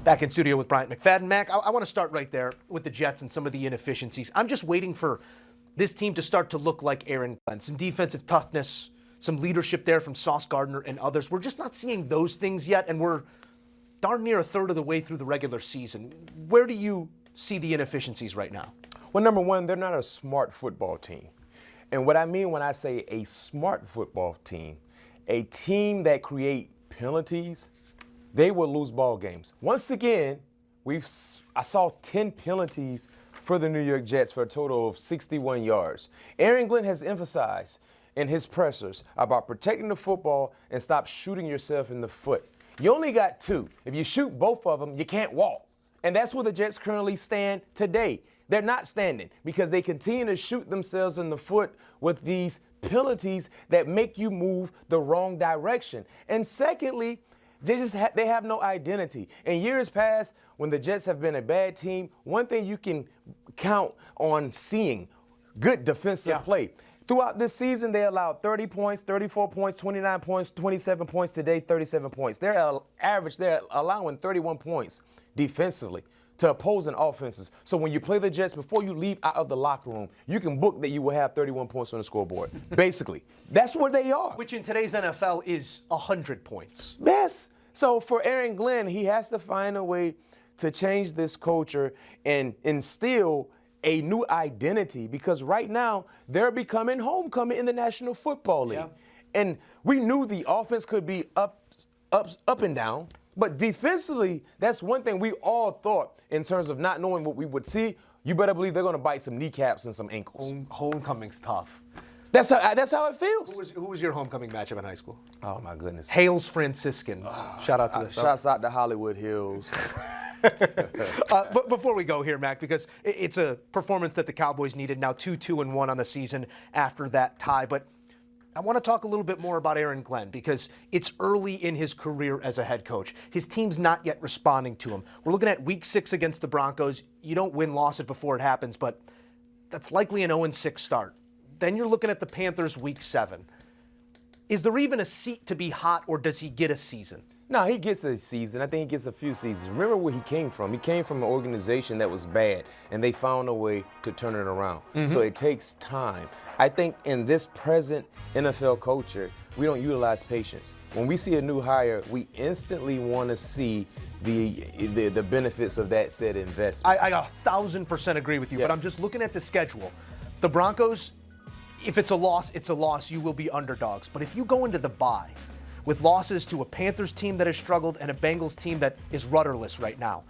Back in studio with Bryant McFadden. Mac, I want to start right there with the Jets and some of the inefficiencies. I'm just waiting for this team to start to look like Aaron Glenn. Some defensive toughness, some leadership there from Sauce Gardner and others. We're just not seeing those things yet, and we're darn near a third of the way through the regular season. Where do you see the inefficiencies right now? Well, number one, they're not a smart football team. And what I mean when I say a smart football team, a team that create penalties, they will lose ball games. Once again, I saw 10 penalties for the New York Jets for a total of 61 yards. Aaron Glenn has emphasized in his pressers about protecting the football and stop shooting yourself in the foot. You only got two. If you shoot both of them, you can't walk. And that's where the Jets currently stand today. They're not standing because they continue to shoot themselves in the foot with these penalties that make you move the wrong direction. And secondly, they have no identity. In years past, when the Jets have been a bad team, one thing you can count on seeing, good defensive play. Throughout this season, they allowed 30 points, 34 points, 29 points, 27 points today, 37 points. They're allowing 31 points defensively to opposing offenses. So when you play the Jets, before you leave out of the locker room, you can book that you will have 31 points on the scoreboard. Basically, that's where they are. Which in today's NFL is 100 points. Yes. So for Aaron Glenn, he has to find a way to change this culture and instill a new identity, because right now they're becoming homecoming in the National Football League. Yeah. And we knew the offense could be up and down. But defensively, that's one thing we all thought in terms of not knowing what we would see. You better believe they're going to bite some kneecaps and some ankles. Homecoming's tough. That's how it feels. Who was your homecoming matchup in high school? Oh, my goodness. Hales Franciscan. Shout out to the Shouts out to Hollywood Hills. But before we go here, Mac, because it's a performance that the Cowboys needed. Now 2-2-1 on the season after that tie. But I want to talk a little bit more about Aaron Glenn, because it's early in his career as a head coach. His team's not yet responding to him. We're looking at Week 6 against the Broncos. You don't win-loss it before it happens, but that's likely an 0-6 start. Then you're looking at the Panthers Week 7. Is there even a seat to be hot, or does he get a season? No, he gets a season. I think he gets a few seasons. Remember where he came from. He came from an organization that was bad, and they found a way to turn it around. Mm-hmm. So it takes time. I think in this present NFL culture, we don't utilize patience. When we see a new hire, we instantly want to see the benefits of that said investment. I 1,000% agree with you, but I'm just looking at the schedule. The Broncos, if it's a loss, it's a loss. You will be underdogs. But if you go into the bye with losses to a Panthers team that has struggled and a Bengals team that is rudderless right now,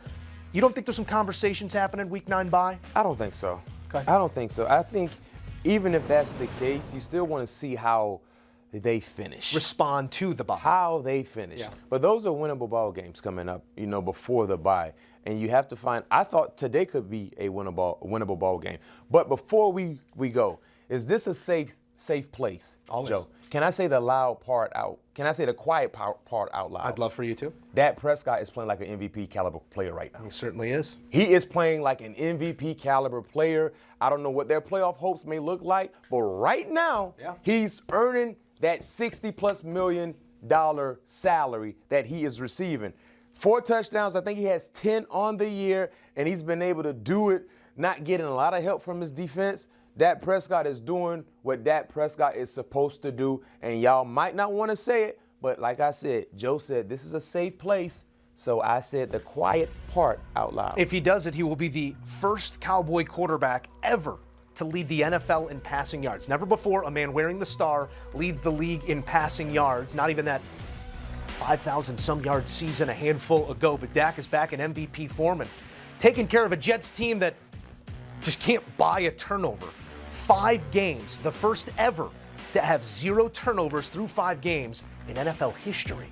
you don't think there's some conversations happening Week 9 bye? I don't think so. Okay. I don't think so. I think even if that's the case, you still want to see how they finish. Respond to the bye. How they finish. Yeah. But those are winnable ball games coming up, before the bye. And you have to find, I thought today could be a winnable ball game. But before we go, is this a safe place, Always. Joe? Can I say the loud part out? Can I say the quiet part out loud? I'd love for you to. Dak Prescott is playing like an MVP caliber player right now. He certainly is. He is playing like an MVP caliber player. I don't know what their playoff hopes may look like, but right now, he's earning that $60+ million salary that he is receiving. 4 touchdowns. I think he has 10 on the year, and he's been able to do it, not getting a lot of help from his defense. Dak Prescott is doing what Dak Prescott is supposed to do, and y'all might not want to say it, but like I said, Joe said this is a safe place, so I said the quiet part out loud. If he does it, he will be the first Cowboy quarterback ever to lead the NFL in passing yards. Never before a man wearing the star leads the league in passing yards, not even that 5,000-some yard season a handful ago, but Dak is back in MVP form and taking care of a Jets team that just can't buy a turnover. 5 games, the first ever to have 0 turnovers through 5 games in NFL history.